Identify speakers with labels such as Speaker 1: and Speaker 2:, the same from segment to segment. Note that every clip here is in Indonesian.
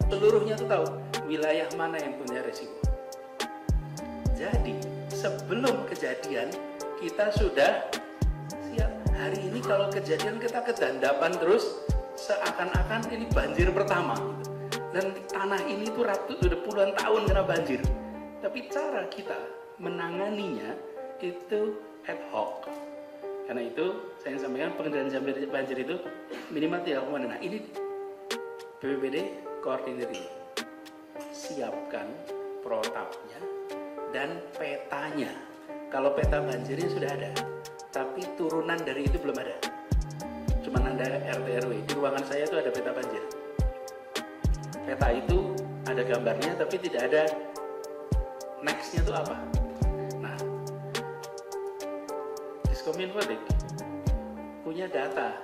Speaker 1: Seluruhnya tuh tahu wilayah mana yang punya resiko. Jadi sebelum kejadian kita sudah siap. Hari ini kalau kejadian kita kedandapan terus seakan-akan ini banjir pertama. Dan tanah ini tuh udah puluhan tahun kena banjir. Tapi cara kita menanganinya itu ad hoc. Karena itu saya sampaikan pengendalian banjir itu minimal 3 komponen. Nah ini BPBD koordinir ini. Siapkan protapnya dan petanya. Kalau peta banjirnya sudah ada, tapi turunan dari itu belum ada. Cuman ada RT RW. Di ruangan saya itu ada peta banjir. Peta itu ada gambarnya, tapi tidak ada nextnya itu apa. Nah, Diskominfodik punya data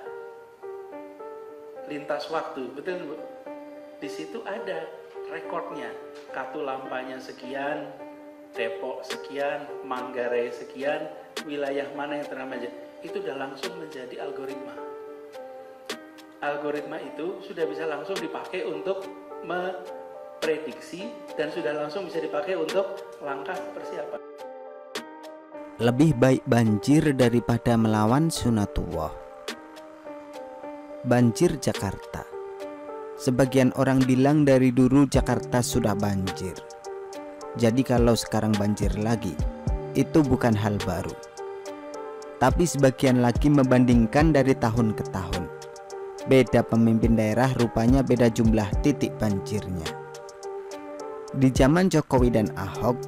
Speaker 1: lintas waktu, betul Bu? Di situ ada rekornya, Katulampanya sekian, Depok sekian, Manggarai sekian, wilayah mana yang terkena banjir. Itu sudah langsung menjadi algoritma. Algoritma itu sudah bisa langsung dipakai untuk memprediksi dan sudah langsung bisa dipakai untuk langkah persiapan.
Speaker 2: Lebih baik banjir daripada melawan sunatullah. Banjir Jakarta. Sebagian orang bilang dari dulu Jakarta sudah banjir. Jadi kalau sekarang banjir lagi, itu bukan hal baru. Tapi sebagian lagi membandingkan dari tahun ke tahun. Beda pemimpin daerah rupanya beda jumlah titik banjirnya. Di zaman Jokowi dan Ahok,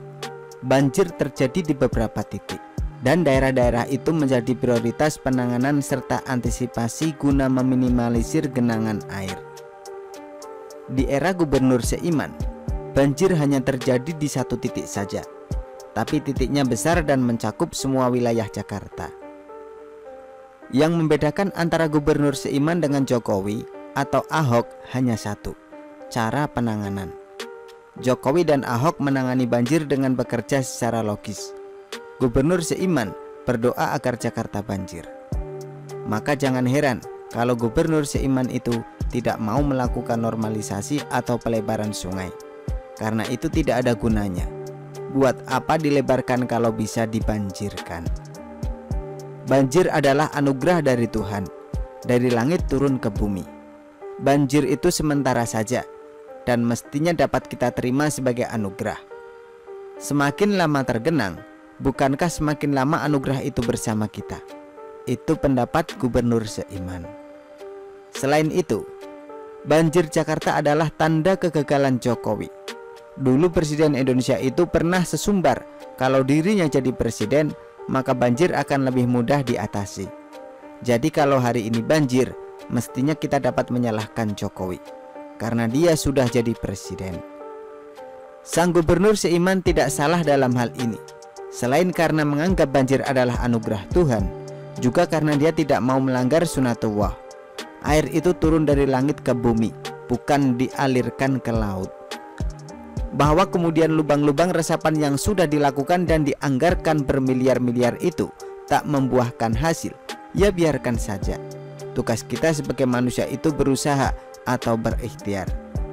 Speaker 2: banjir terjadi di beberapa titik. Dan daerah-daerah itu menjadi prioritas penanganan serta antisipasi guna meminimalisir genangan air. Di era Gubernur Seiman, banjir hanya terjadi di satu titik saja, tapi titiknya besar dan mencakup semua wilayah Jakarta. Yang membedakan antara Gubernur Seiman dengan Jokowi atau Ahok hanya satu, cara penanganan. Jokowi dan Ahok menangani banjir dengan bekerja secara logis. Gubernur Seiman berdoa agar Jakarta banjir. Maka jangan heran kalau Gubernur Seiman itu tidak mau melakukan normalisasi atau pelebaran sungai. Karena itu tidak ada gunanya. Buat apa dilebarkan kalau bisa dibanjirkan? Banjir adalah anugerah dari Tuhan, dari langit turun ke bumi. Banjir itu sementara saja dan mestinya dapat kita terima sebagai anugerah. Semakin lama tergenang, bukankah semakin lama anugerah itu bersama kita? Itu pendapat Gubernur Seiman. Selain itu, banjir Jakarta adalah tanda kegagalan Jokowi. Dulu Presiden Indonesia itu pernah sesumbar kalau dirinya jadi presiden, maka banjir akan lebih mudah diatasi. Jadi kalau hari ini banjir, mestinya kita dapat menyalahkan Jokowi karena dia sudah jadi presiden. Sang Gubernur Seiman tidak salah dalam hal ini. Selain karena menganggap banjir adalah anugerah Tuhan, juga karena dia tidak mau melanggar sunatullah. Air itu turun dari langit ke bumi, bukan dialirkan ke laut. Bahwa kemudian lubang-lubang resapan yang sudah dilakukan dan dianggarkan bermiliar-miliar itu tak membuahkan hasil, ya biarkan saja. Tugas kita sebagai manusia itu berusaha atau berikhtiar,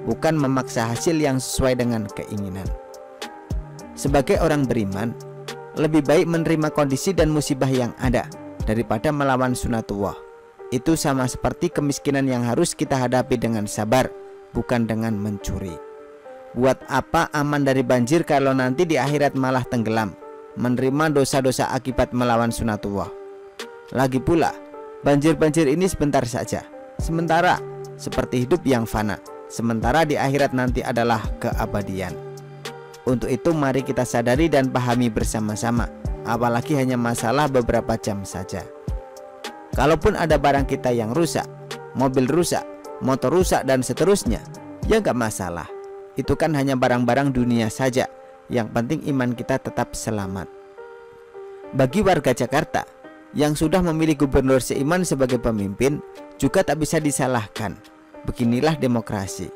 Speaker 2: bukan memaksa hasil yang sesuai dengan keinginan. Sebagai orang beriman, lebih baik menerima kondisi dan musibah yang ada daripada melawan sunatullah. Itu sama seperti kemiskinan yang harus kita hadapi dengan sabar, bukan dengan mencuri. Buat apa aman dari banjir kalau nanti di akhirat malah tenggelam, menerima dosa-dosa akibat melawan sunatullah. Lagi pula, banjir-banjir ini sebentar saja, sementara seperti hidup yang fana, sementara di akhirat nanti adalah keabadian. Untuk itu mari kita sadari dan pahami bersama-sama, apalagi hanya masalah beberapa jam saja. Kalaupun ada barang kita yang rusak, mobil rusak, motor rusak dan seterusnya, ya gak masalah. Itu kan hanya barang-barang dunia saja. Yang penting iman kita tetap selamat. Bagi warga Jakarta yang sudah memilih Gubernur Seiman sebagai pemimpin, juga tak bisa disalahkan. Beginilah demokrasi.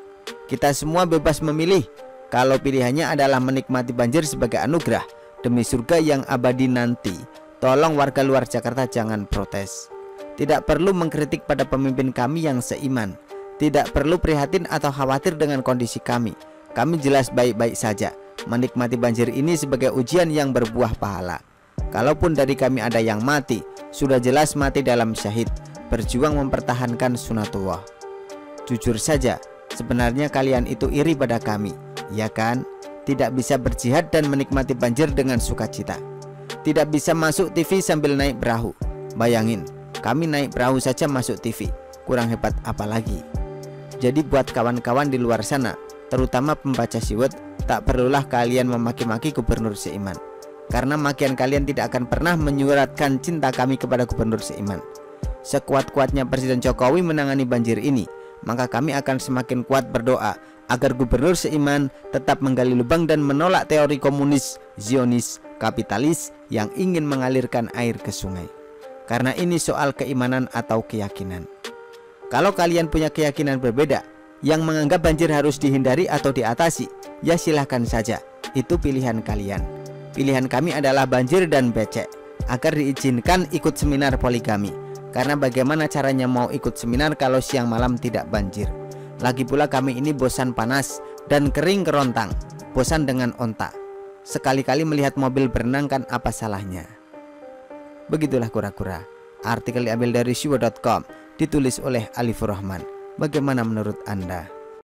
Speaker 2: Kita semua bebas memilih. Kalau pilihannya adalah menikmati banjir sebagai anugerah Demi surga yang abadi nanti, tolong warga luar Jakarta jangan protes. Tidak perlu mengkritik pada pemimpin kami yang seiman. Tidak perlu prihatin atau khawatir dengan kondisi kami. Kami jelas baik-baik saja. Menikmati banjir ini sebagai ujian yang berbuah pahala. Kalaupun dari kami ada yang mati, sudah jelas mati dalam syahid, berjuang mempertahankan sunatullah. Jujur saja, sebenarnya kalian itu iri pada kami, ya kan? Tidak bisa berjihad dan menikmati banjir dengan sukacita. Tidak bisa masuk TV sambil naik perahu. Bayangin, kami naik perahu saja masuk TV. Kurang hebat apalagi. Jadi buat kawan-kawan di luar sana, terutama pembaca siwet, tak perlulah kalian memaki-maki gubernur seiman. Karena makian kalian tidak akan pernah menyuratkan cinta kami kepada gubernur seiman. Sekuat-kuatnya Presiden Jokowi menangani banjir ini, maka kami akan semakin kuat berdoa agar gubernur seiman tetap menggali lubang dan menolak teori komunis, Zionis, kapitalis yang ingin mengalirkan air ke sungai. Karena ini soal keimanan atau keyakinan. Kalau kalian punya keyakinan berbeda, yang menganggap banjir harus dihindari atau diatasi, ya silahkan saja, itu pilihan kalian. Pilihan kami adalah banjir dan becek, agar diizinkan ikut seminar poligami. Karena bagaimana caranya mau ikut seminar kalau siang malam tidak banjir? Lagi pula kami ini bosan panas dan kering kerontang, bosan dengan onta. Sekali-kali melihat mobil berenang kan apa salahnya? Begitulah kura-kura. Artikel diambil dari siwo.com, ditulis oleh Alifur Rahman. Bagaimana menurut Anda?